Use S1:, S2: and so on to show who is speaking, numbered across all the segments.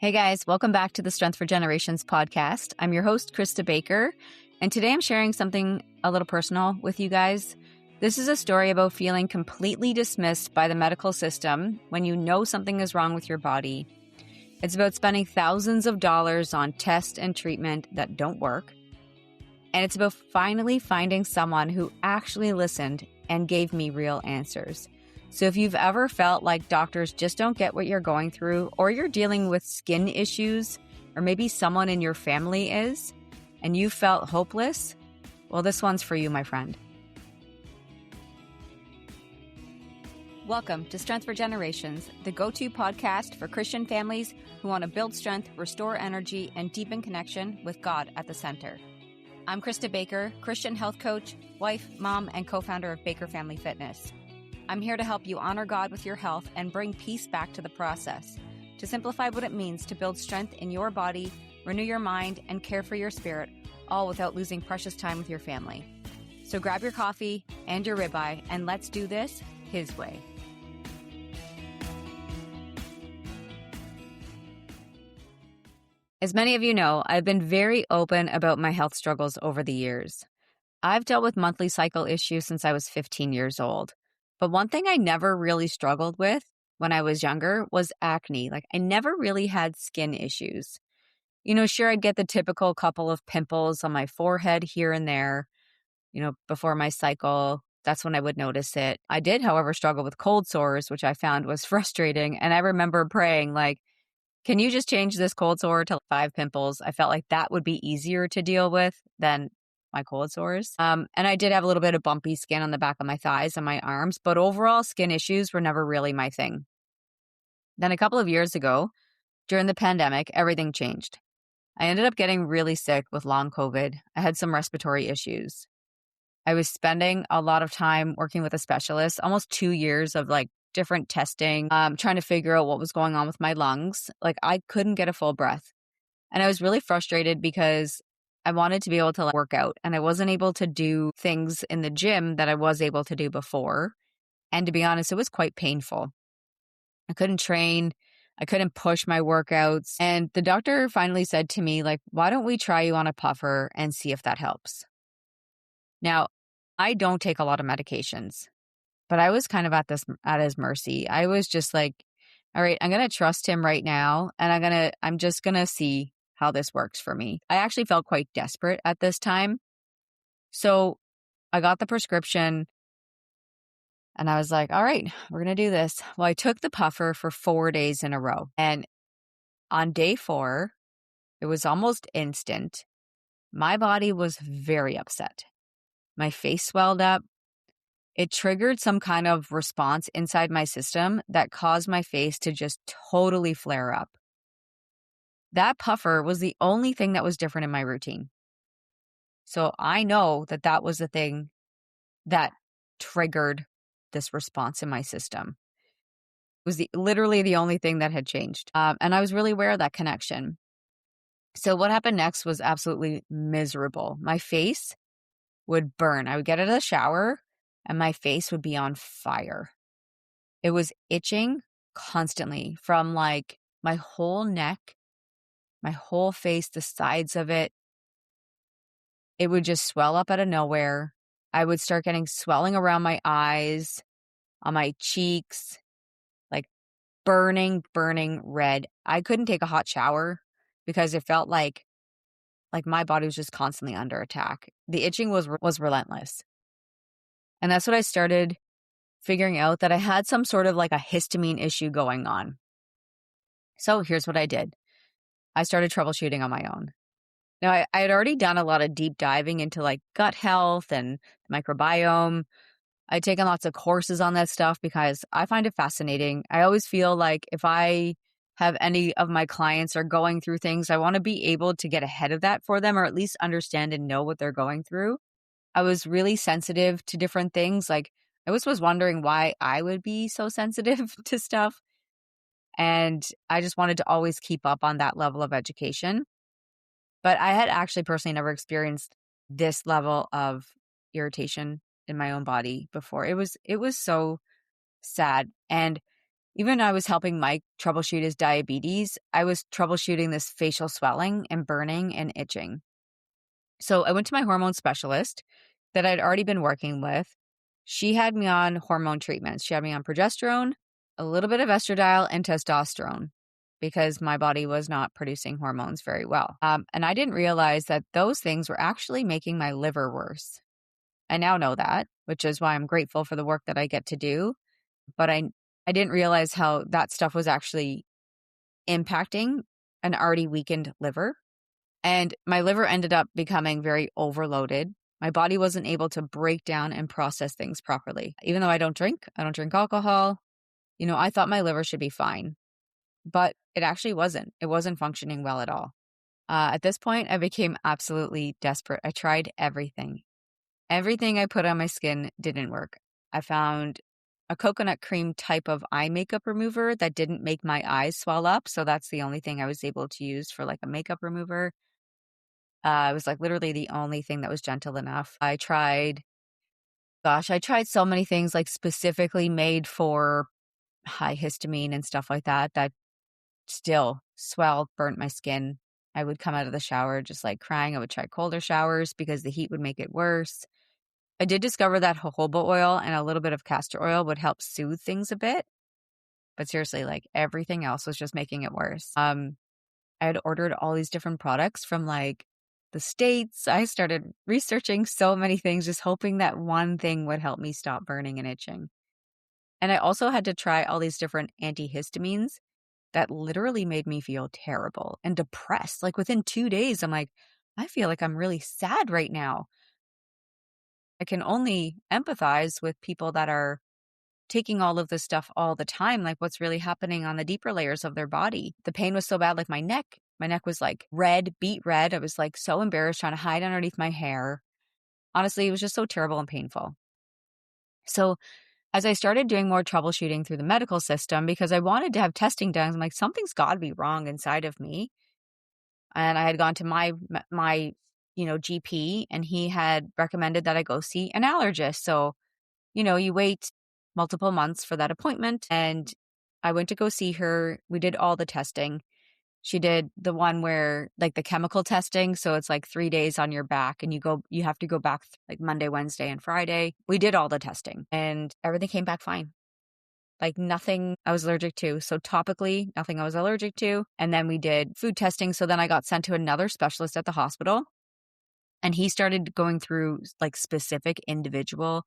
S1: Hey guys, welcome back to the Strength for Generations podcast. I'm your host, Krista Baker, and today I'm sharing something a little personal with you guys. This is a story about feeling completely dismissed by the medical system when you know something is wrong with your body. It's about spending thousands of dollars on tests and treatment that don't work. And it's about finally finding someone who actually listened and gave me real answers. So if you've ever felt like doctors just don't get what you're going through, or you're dealing with skin issues, or maybe someone in your family is, and you felt hopeless, well, this one's for you, my friend. Welcome to Strength for Generations, the go-to podcast for Christian families who want to build strength, restore energy, and deepen connection with God at the center. I'm Krista Baker, Christian health coach, wife, mom, and co-founder of Baker Family Fitness. I'm here to help you honor God with your health and bring peace back to the process, to simplify what it means to build strength in your body, renew your mind, and care for your spirit, all without losing precious time with your family. So grab your coffee and your ribeye, and let's do this His way. As many of you know, I've been very open about my health struggles over the years. I've dealt with monthly cycle issues since I was 15 years old. But one thing I never really struggled with when I was younger was acne. I never really had skin issues. Sure, I'd get the typical couple of pimples on my forehead here and there, before my cycle. That's when I would notice it. I did, however, struggle with cold sores, which I found was frustrating. And I remember praying, can you just change this cold sore to 5 pimples? I felt like that would be easier to deal with than my cold sores. And I did have a little bit of bumpy skin on the back of my thighs and my arms, but overall skin issues were never really my thing. Then a couple of years ago, during the pandemic, everything changed. I ended up getting really sick with long COVID. I had some respiratory issues. I was spending a lot of time working with a specialist, almost 2 years of different testing, trying to figure out what was going on with my lungs. I couldn't get a full breath. And I was really frustrated because I wanted to be able to work out, and I wasn't able to do things in the gym that I was able to do before. And to be honest, it was quite painful. I couldn't train. I couldn't push my workouts. And the doctor finally said to me, why don't we try you on a puffer and see if that helps? Now, I don't take a lot of medications, but I was kind of at his mercy. I was just all right, I'm going to trust him right now, and I'm just going to see how this works for me. I actually felt quite desperate at this time. So I got the prescription and I was like, all right, we're going to do this. Well, I took the puffer for 4 days in a row. And on day 4, it was almost instant. My body was very upset. My face swelled up. It triggered some kind of response inside my system that caused my face to just totally flare up. That puffer was the only thing that was different in my routine. So I know that was the thing that triggered this response in my system. It was literally the only thing that had changed. And I was really aware of that connection. So what happened next was absolutely miserable. My face would burn. I would get out of the shower and my face would be on fire. It was itching constantly from my whole neck, my whole face, the sides of it. It would just swell up out of nowhere. I would start getting swelling around my eyes, on my cheeks, burning red. I couldn't take a hot shower because it felt like my body was just constantly under attack. The itching was relentless. And that's what I started figuring out, that I had some sort of a histamine issue going on. So here's what I did. I started troubleshooting on my own. Now, I had already done a lot of deep diving into gut health and microbiome. I'd taken lots of courses on that stuff because I find it fascinating. I always feel like if I have any of my clients are going through things, I want to be able to get ahead of that for them, or at least understand and know what they're going through. I was really sensitive to different things. I was wondering why I would be so sensitive to stuff. And I just wanted to always keep up on that level of education. But I had actually personally never experienced this level of irritation in my own body before. It was so sad. And Even I was helping Mike troubleshoot his diabetes, I was troubleshooting this facial swelling and burning and itching. So I went to my hormone specialist that I'd already been working with. She had me on hormone treatments. She had me on progesterone, a little bit of estradiol, and testosterone because my body was not producing hormones very well. And I didn't realize that those things were actually making my liver worse. I now know that, which is why I'm grateful for the work that I get to do. But I didn't realize how that stuff was actually impacting an already weakened liver. And my liver ended up becoming very overloaded. My body wasn't able to break down and process things properly. Even though I don't drink alcohol, I thought my liver should be fine, but it actually wasn't. It wasn't functioning well at all. At this point, I became absolutely desperate. I tried everything. Everything I put on my skin didn't work. I found a coconut cream type of eye makeup remover that didn't make my eyes swell up. So that's the only thing I was able to use for like a makeup remover. It was like literally the only thing that was gentle enough. I tried so many things like specifically made for high histamine and stuff like that, that still swelled, burnt my skin. I would come out of the shower just like crying. I would try colder showers because the heat would make it worse. I did discover that jojoba oil and a little bit of castor oil would help soothe things a bit. But seriously, like everything else was just making it worse. I had ordered all these different products from like the States. I started researching so many things, just hoping that one thing would help me stop burning and itching. And I also had to try all these different antihistamines that literally made me feel terrible and depressed. Like within 2 days, I'm like, I feel like I'm really sad right now. I can only empathize with people that are taking all of this stuff all the time, like what's really happening on the deeper layers of their body. The pain was so bad, like my neck was like red, beet red. I was like so embarrassed trying to hide underneath my hair. Honestly, it was just so terrible and painful. So as I started doing more troubleshooting through the medical system, because I wanted to have testing done, I'm like, something's got to be wrong inside of me. And I had gone to my GP, and he had recommended that I go see an allergist. So, you wait multiple months for that appointment. And I went to go see her. We did all the testing. She did the one where like the chemical testing. So it's like 3 days on your back and you have to go back like Monday, Wednesday, and Friday. We did all the testing and everything came back fine. Like nothing I was allergic to. So topically, nothing I was allergic to. And then we did food testing. So then I got sent to another specialist at the hospital. And he started going through like specific individual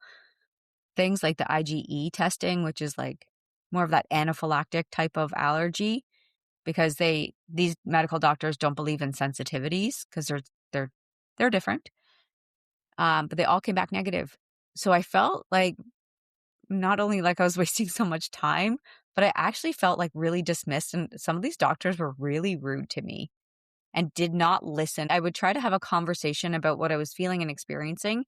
S1: things like the IgE testing, which is like more of that anaphylactic type of allergy, because these medical doctors don't believe in sensitivities because they're different. But they all came back negative. So I felt like not only like I was wasting so much time, but I actually felt like really dismissed. And some of these doctors were really rude to me and did not listen. I would try to have a conversation about what I was feeling and experiencing.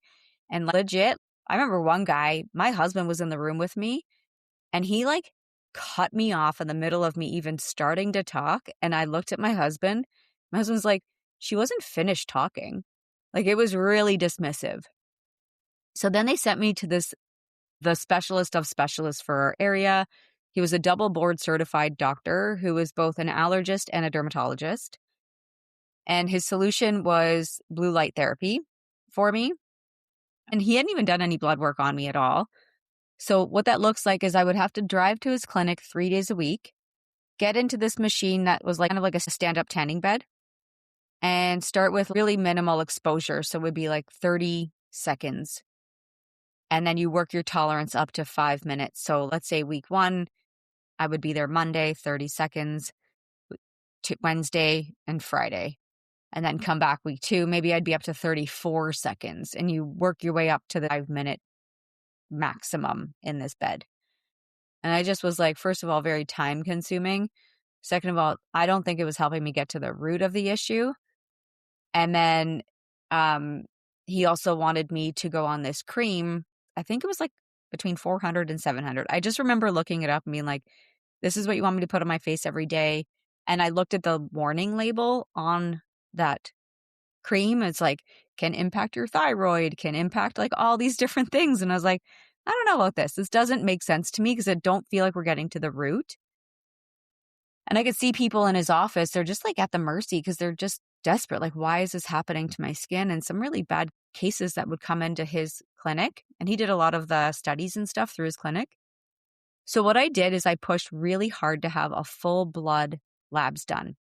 S1: And legit, I remember one guy, my husband was in the room with me, and he like cut me off in the middle of me even starting to talk. And I looked at my husband. My husband's like, she wasn't finished talking. Like it was really dismissive. So then they sent me to the specialist of specialists for our area. He was a double board certified doctor who was both an allergist and a dermatologist. And his solution was blue light therapy for me. And he hadn't even done any blood work on me at all. So what that looks like is I would have to drive to his clinic 3 days a week, get into this machine that was like kind of like a stand-up tanning bed, and start with really minimal exposure. So it would be like 30 seconds. And then you work your tolerance up to 5 minutes. So let's say week 1, I would be there Monday, 30 seconds, to Wednesday and Friday. And then come back week 2, maybe I'd be up to 34 seconds. And you work your way up to the 5-minute maximum in this bed. And I just was like, first of all, very time consuming. Second of all, I don't think it was helping me get to the root of the issue. And then he also wanted me to go on this cream. I think it was like between 400 and 700. I just remember looking it up and being like, this is what you want me to put on my face every day. And I looked at the warning label on that cream. It's like, can impact your thyroid, can impact like all these different things. And I was like, I don't know about this. This doesn't make sense to me because I don't feel like we're getting to the root. And I could see people in his office, they're just like at the mercy because they're just desperate. Like, why is this happening to my skin? And some really bad cases that would come into his clinic. And he did a lot of the studies and stuff through his clinic. So what I did is I pushed really hard to have a full blood labs done.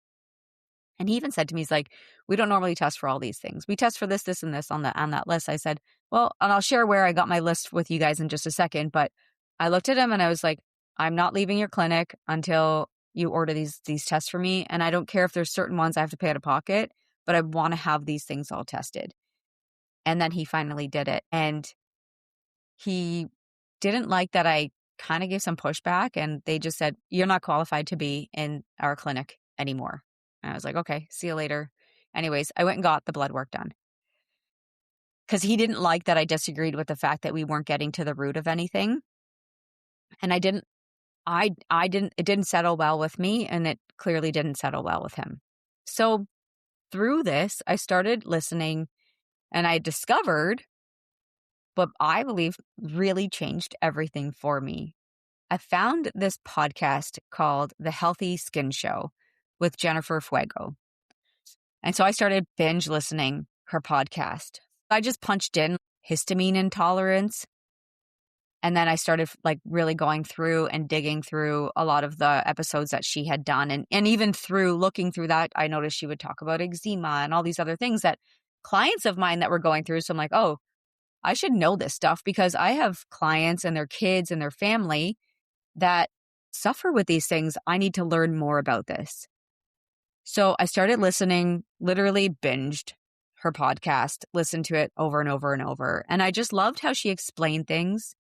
S1: And he even said to me, he's like, we don't normally test for all these things. We test for this, this, and this on that list. I said, well, and I'll share where I got my list with you guys in just a second. But I looked at him and I was like, I'm not leaving your clinic until you order these tests for me. And I don't care if there's certain ones I have to pay out of pocket, but I want to have these things all tested. And then he finally did it. And he didn't like that I kind of gave some pushback, and they just said, you're not qualified to be in our clinic anymore. And I was like, okay, see you later. Anyways, I went and got the blood work done because he didn't like that I disagreed with the fact that we weren't getting to the root of anything. And it didn't settle well with me, and it clearly didn't settle well with him. So through this, I started listening, and I discovered what I believe really changed everything for me. I found this podcast called The Healthy Skin Show with Jennifer Fuego. And so I started binge listening her podcast. I just punched in histamine intolerance. And then I started like really going through and digging through a lot of the episodes that she had done. And even through looking through that, I noticed she would talk about eczema and all these other things that clients of mine that were going through. So I'm like, oh, I should know this stuff because I have clients and their kids and their family that suffer with these things. I need to learn more about this. So I started listening, literally binged her podcast, listened to it over and over and over. And I just loved how she explained things.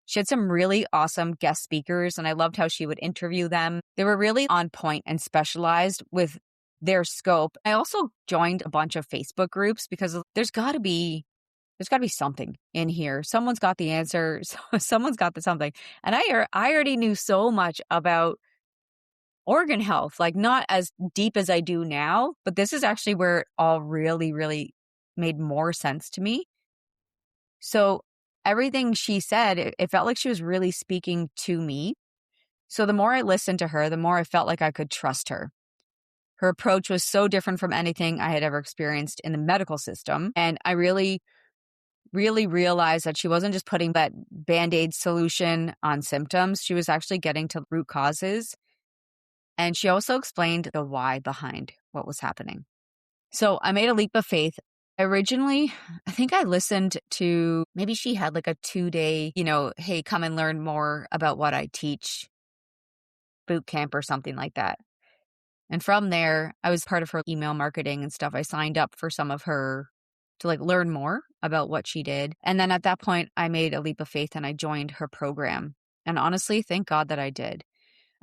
S1: She had some really awesome guest speakers, and I loved how she would interview them. They were really on point and specialized with their scope. I also joined a bunch of Facebook groups because there's got to be something in here. Someone's got the answer. Someone's got the something. And I already knew so much about organ health, like not as deep as I do now, but this is actually where it all really, really made more sense to me. So everything she said, it felt like she was really speaking to me. So the more I listened to her, the more I felt like I could trust her. Her approach was so different from anything I had ever experienced in the medical system. And I really realized that she wasn't just putting that Band-Aid solution on symptoms. She was actually getting to root causes. And she also explained the why behind what was happening. So I made a leap of faith. Originally, I think I listened to, maybe she had like a 2-day, hey, come and learn more about what I teach boot camp or something like that. And from there, I was part of her email marketing and stuff. I signed up for some of her to like learn more about what she did. And then at that point, I made a leap of faith and I joined her program. And honestly, thank God that I did.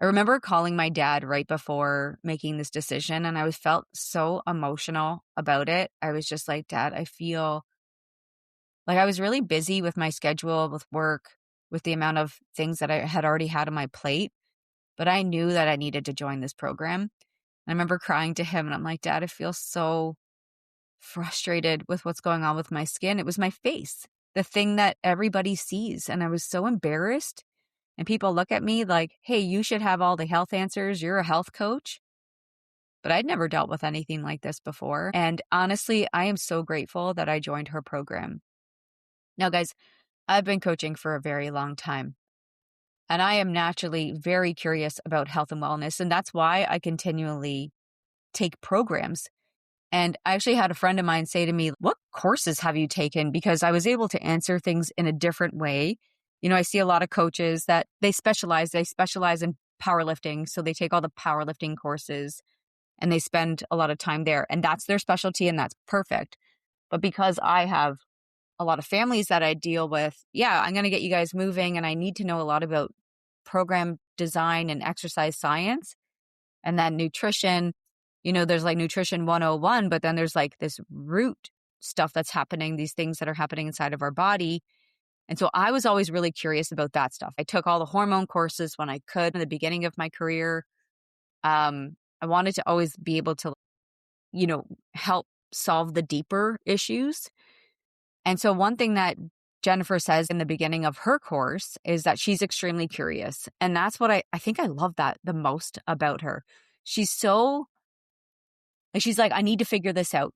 S1: I remember calling my dad right before making this decision, and I felt so emotional about it. I was just like, Dad, I feel like I was really busy with my schedule, with work, with the amount of things that I had already had on my plate, but I knew that I needed to join this program. I remember crying to him, and I'm like, Dad, I feel so frustrated with what's going on with my skin. It was my face, the thing that everybody sees, and I was so embarrassed. And people look at me like, hey, you should have all the health answers. You're a health coach. But I'd never dealt with anything like this before. And honestly, I am so grateful that I joined her program. Now, guys, I've been coaching for a very long time. And I am naturally very curious about health and wellness. And that's why I continually take programs. And I actually had a friend of mine say to me, what courses have you taken? Because I was able to answer things in a different way. I see a lot of coaches that they specialize in powerlifting. So they take all the powerlifting courses and they spend a lot of time there. And that's their specialty and that's perfect. But because I have a lot of families that I deal with, I'm going to get you guys moving and I need to know a lot about program design and exercise science. And then nutrition, there's like nutrition 101, but then there's like this root stuff that's happening, these things that are happening inside of our body. And so I was always really curious about that stuff. I took all the hormone courses when I could in the beginning of my career. I wanted to always be able to, help solve the deeper issues. And so one thing that Jennifer says in the beginning of her course is that she's extremely curious. And that's what I think I love that the most about her. She's so, like, she's like, I need to figure this out.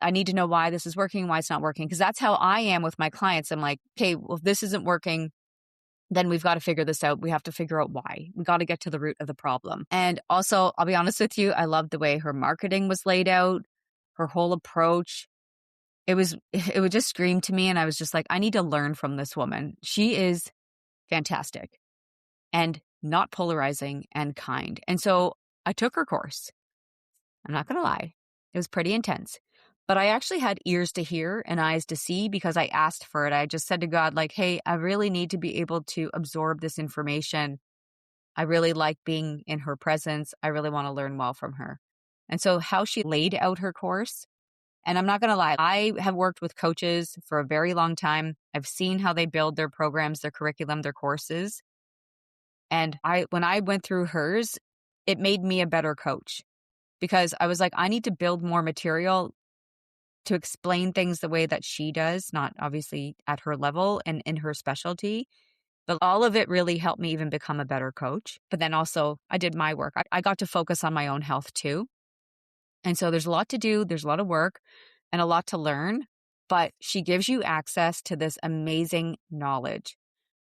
S1: I need to know why this is working, why it's not working. Because that's how I am with my clients. I'm like, okay, well, if this isn't working, then we've got to figure this out. We have to figure out why. We got to get to the root of the problem. And also, I'll be honest with you, I love the way her marketing was laid out, her whole approach. It would just scream to me. And I was just like, I need to learn from this woman. She is fantastic and not polarizing and kind. And so I took her course. I'm not going to lie. It was pretty intense. But I actually had ears to hear and eyes to see because I asked for it. I just said to God, like, hey, I really need to be able to absorb this information. I really like being in her presence. I really want to learn well from her. And so how she laid out her course, and I'm not going to lie, I have worked with coaches for a very long time. I've seen how they build their programs, their curriculum, their courses. And when I went through hers, it made me a better coach because I was like, I need to build more material to explain things the way that she does, not obviously at her level and in her specialty. But all of it really helped me even become a better coach. But then also I did my work. I got to focus on my own health too. And so there's a lot to do. There's a lot of work and a lot to learn. But she gives you access to this amazing knowledge.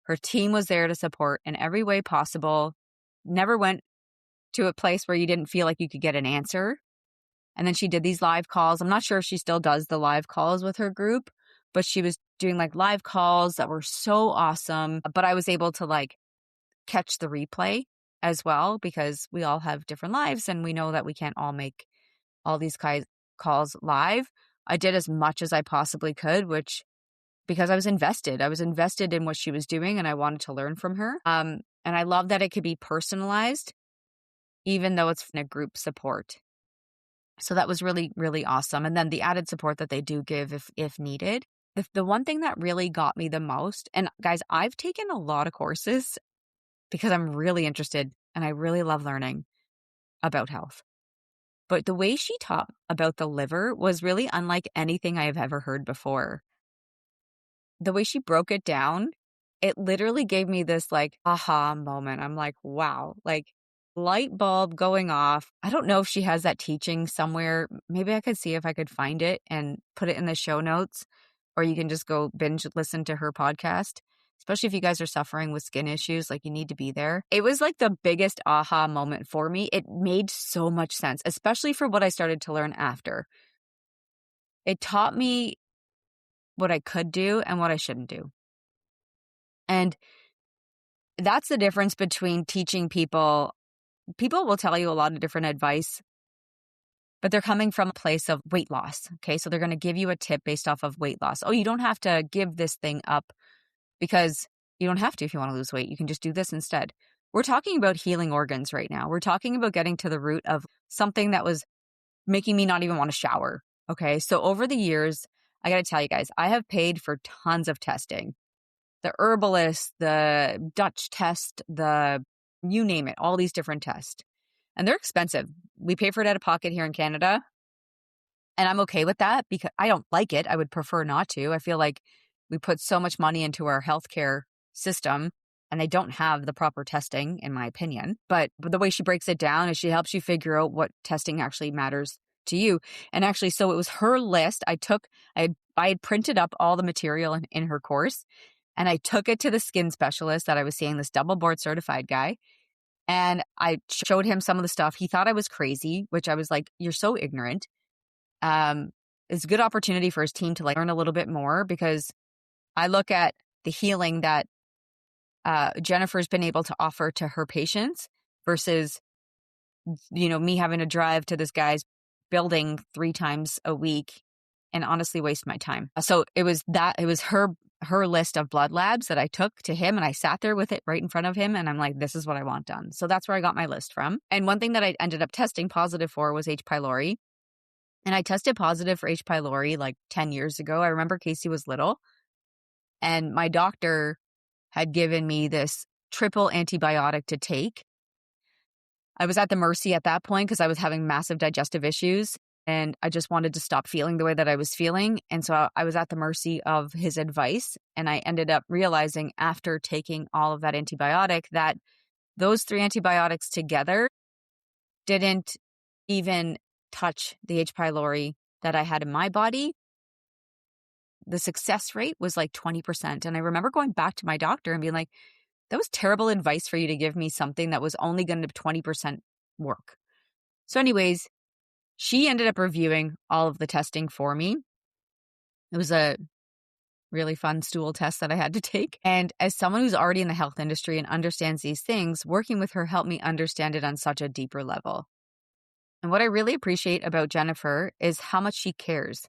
S1: Her team was there to support in every way possible. Never went to a place where you didn't feel like you could get an answer. And then she did these live calls. I'm not sure if she still does the live calls with her group, but she was doing like live calls that were so awesome. But I was able to like catch the replay as well because we all have different lives and we know that we can't all make all these calls live. I did as much as I possibly could, which because I was invested in what she was doing and I wanted to learn from her. And I love that it could be personalized, even though it's in a group support. So that was really, really awesome. And then the added support that they do give if needed. The one thing that really got me the most, and guys, I've taken a lot of courses because I'm really interested and I really love learning about health. But the way she taught about the liver was really unlike anything I have ever heard before. The way she broke it down, it literally gave me this like aha moment. I'm like, wow, like light bulb going off. I don't know if she has that teaching somewhere. Maybe I could see if I could find it and put it in the show notes, or you can just go binge listen to her podcast. Especially if you guys are suffering with skin issues, like you need to be there. It was like the biggest aha moment for me. It made so much sense, especially for what I started to learn after. It taught me what I could do and what I shouldn't do. And that's the difference between teaching people. People will tell you a lot of different advice, but they're coming from a place of weight loss. Okay. So they're going to give you a tip based off of weight loss. Oh, you don't have to give this thing up because you don't have to if you want to lose weight. You can just do this instead. We're talking about healing organs right now. We're talking about getting to the root of something that was making me not even want to shower. Okay. So over the years, I got to tell you guys, I have paid for tons of testing. The herbalist, the Dutch test, you name it, all these different tests. And they're expensive. We pay for it out of pocket here in Canada. And I'm okay with that because I don't like it. I would prefer not to. I feel like we put so much money into our healthcare system and they don't have the proper testing, in my opinion. But the way she breaks it down is she helps you figure out what testing actually matters to you. And actually, so it was her list. I had printed up all the material in her course. And I took it to the skin specialist that I was seeing, this double board certified guy. And I showed him some of the stuff. He thought I was crazy, which I was like, you're so ignorant. It's a good opportunity for his team to like learn a little bit more because I look at the healing that Jennifer's been able to offer to her patients versus, me having to drive to this guy's building 3 times a week and honestly waste my time. So it was her list of blood labs that I took to him and I sat there with it right in front of him and I'm like, this is what I want done. So that's where I got my list from. And one thing that I ended up testing positive for was H. pylori. And I tested positive for H. pylori like 10 years ago. I remember Casey was little and my doctor had given me this triple antibiotic to take. I was at the mercy at that point because I was having massive digestive issues. and I just wanted to stop feeling the way that I was feeling. And so I was at the mercy of his advice. And I ended up realizing after taking all of that antibiotic that those 3 antibiotics together didn't even touch the H. pylori that I had in my body. The success rate was like 20%. And I remember going back to my doctor and being like, that was terrible advice for you to give me something that was only going to 20% work. So anyways, she ended up reviewing all of the testing for me. It was a really fun stool test that I had to take. And as someone who's already in the health industry and understands these things, working with her helped me understand it on such a deeper level. And what I really appreciate about Jennifer is how much she cares.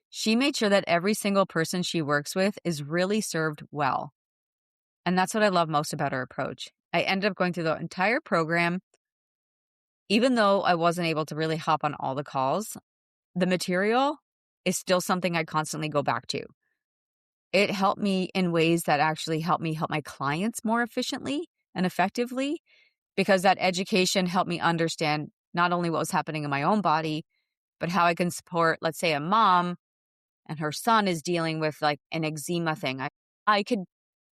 S1: She made sure that every single person she works with is really served well. And that's what I love most about her approach. I ended up going through the entire program. Even though I wasn't able to really hop on all the calls, the material is still something I constantly go back to. It helped me in ways that actually helped me help my clients more efficiently and effectively, because that education helped me understand not only what was happening in my own body, but how I can support, let's say, a mom and her son is dealing with like an eczema thing. I could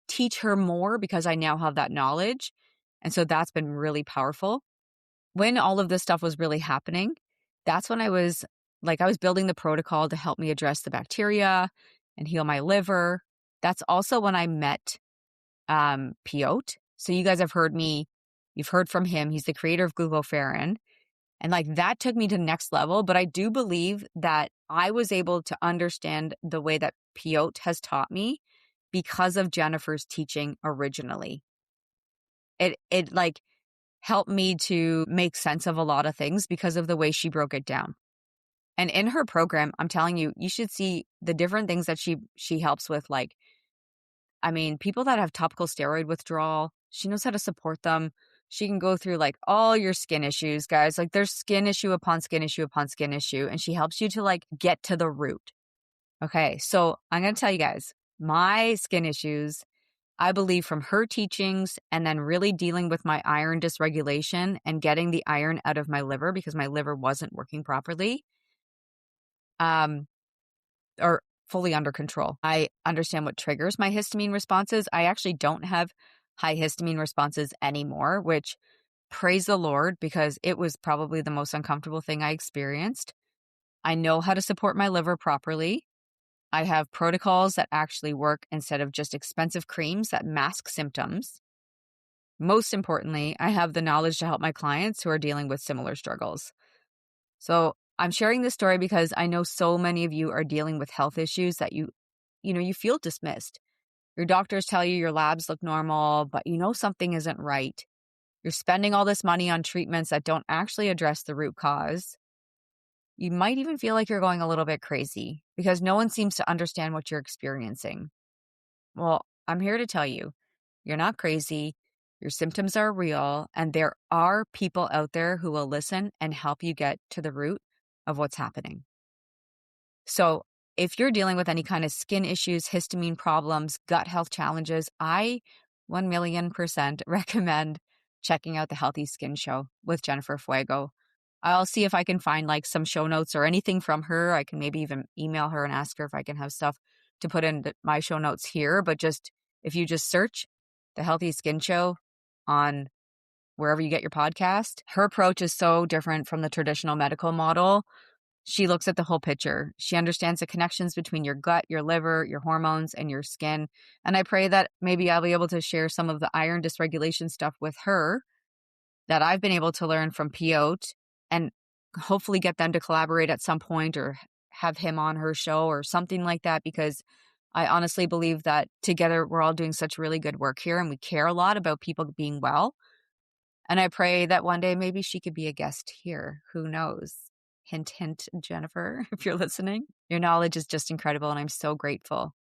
S1: teach her more because I now have that knowledge. And so that's been really powerful. When all of this stuff was really happening, that's when I was building the protocol to help me address the bacteria and heal my liver. That's also when I met Piotr. So you guys have you've heard from him. He's the creator of glucoferrin. And like that took me to the next level. But I do believe that I was able to understand the way that Piotr has taught me because of Jennifer's teaching originally. It like helped me to make sense of a lot of things because of the way she broke it down. And in her program, I'm telling you, you should see the different things that she helps with. Like, I mean, people that have topical steroid withdrawal, she knows how to support them. She can go through like all your skin issues, guys. Like there's skin issue upon skin issue upon skin issue. And she helps you to like get to the root. Okay. So I'm going to tell you guys my skin issues, I believe from her teachings and then really dealing with my iron dysregulation and getting the iron out of my liver because my liver wasn't working properly, or fully under control. I understand what triggers my histamine responses. I actually don't have high histamine responses anymore, which praise the Lord, because it was probably the most uncomfortable thing I experienced. I know how to support my liver properly. I have protocols that actually work instead of just expensive creams that mask symptoms. Most importantly, I have the knowledge to help my clients who are dealing with similar struggles. So I'm sharing this story because I know so many of you are dealing with health issues that you feel dismissed. Your doctors tell you your labs look normal, but you know something isn't right. You're spending all this money on treatments that don't actually address the root cause. You might even feel like you're going a little bit crazy because no one seems to understand what you're experiencing. Well, I'm here to tell you, you're not crazy. Your symptoms are real, and there are people out there who will listen and help you get to the root of what's happening. So if you're dealing with any kind of skin issues, histamine problems, gut health challenges, I 1,000,000% recommend checking out the Healthy Skin Show with Jennifer Fuego. I'll see if I can find like some show notes or anything from her. I can maybe even email her and ask her if I can have stuff to put in my show notes here. But just if you just search the Healthy Skin Show on wherever you get your podcast, her approach is so different from the traditional medical model. She looks at the whole picture. She understands the connections between your gut, your liver, your hormones, and your skin. And I pray that maybe I'll be able to share some of the iron dysregulation stuff with her that I've been able to learn from Piotr, and hopefully get them to collaborate at some point or have him on her show or something like that, because I honestly believe that together we're all doing such really good work here and we care a lot about people being well. And I pray that one day maybe she could be a guest here. Who knows? Hint, hint, Jennifer, if you're listening. Your knowledge is just incredible and I'm so grateful.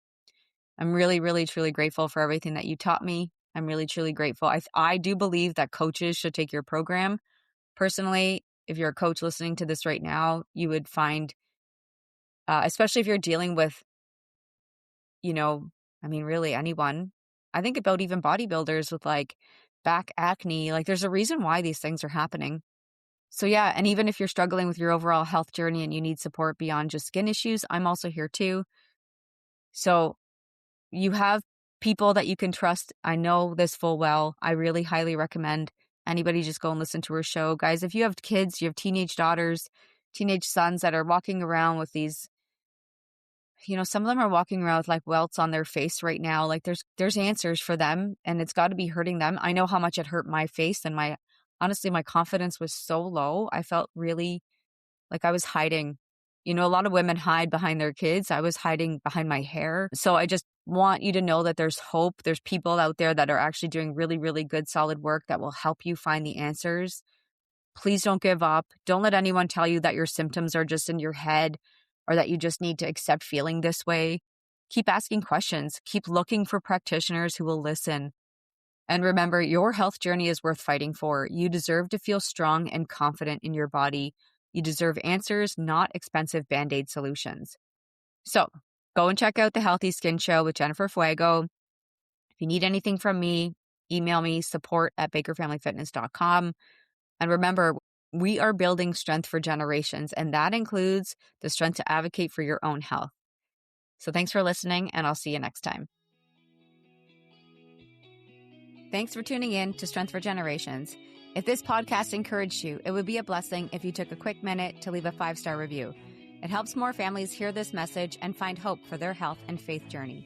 S1: I'm really, really, truly grateful for everything that you taught me. I'm really, truly grateful. I do believe that coaches should take your program. Personally, if you're a coach listening to this right now, you would find, especially if you're dealing with, really anyone. I think about even bodybuilders with like back acne. Like there's a reason why these things are happening. So yeah, and even if you're struggling with your overall health journey and you need support beyond just skin issues, I'm also here too. So you have people that you can trust. I know this full well. I really highly recommend anybody just go and listen to her show. Guys, if you have kids, you have teenage daughters, teenage sons that are walking around with these, some of them are walking around with like welts on their face right now. Like there's answers for them, and it's got to be hurting them. I know how much it hurt my face, and honestly, my confidence was so low. I felt really like I was hiding. A lot of women hide behind their kids. I was hiding behind my hair. So I just want you to know that there's hope. There's people out there that are actually doing really, really good, solid work that will help you find the answers. Please don't give up. Don't let anyone tell you that your symptoms are just in your head or that you just need to accept feeling this way. Keep asking questions. Keep looking for practitioners who will listen. And remember, your health journey is worth fighting for. You deserve to feel strong and confident in your body. You deserve answers, not expensive Band-Aid solutions. So go and check out the Healthy Skin Show with Jennifer Fuego. If you need anything from me, email me, support@bakerfamilyfitness.com. And remember, we are building strength for generations, and that includes the strength to advocate for your own health. So thanks for listening, and I'll see you next time. Thanks for tuning in to Strength for Generations. If this podcast encouraged you, it would be a blessing if you took a quick minute to leave a 5-star review. It helps more families hear this message and find hope for their health and faith journey.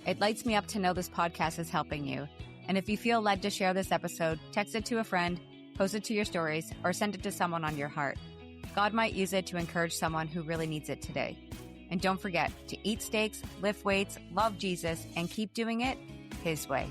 S1: It lights me up to know this podcast is helping you. And if you feel led to share this episode, text it to a friend, post it to your stories, or send it to someone on your heart. God might use it to encourage someone who really needs it today. And don't forget to eat steaks, lift weights, love Jesus, and keep doing it His way.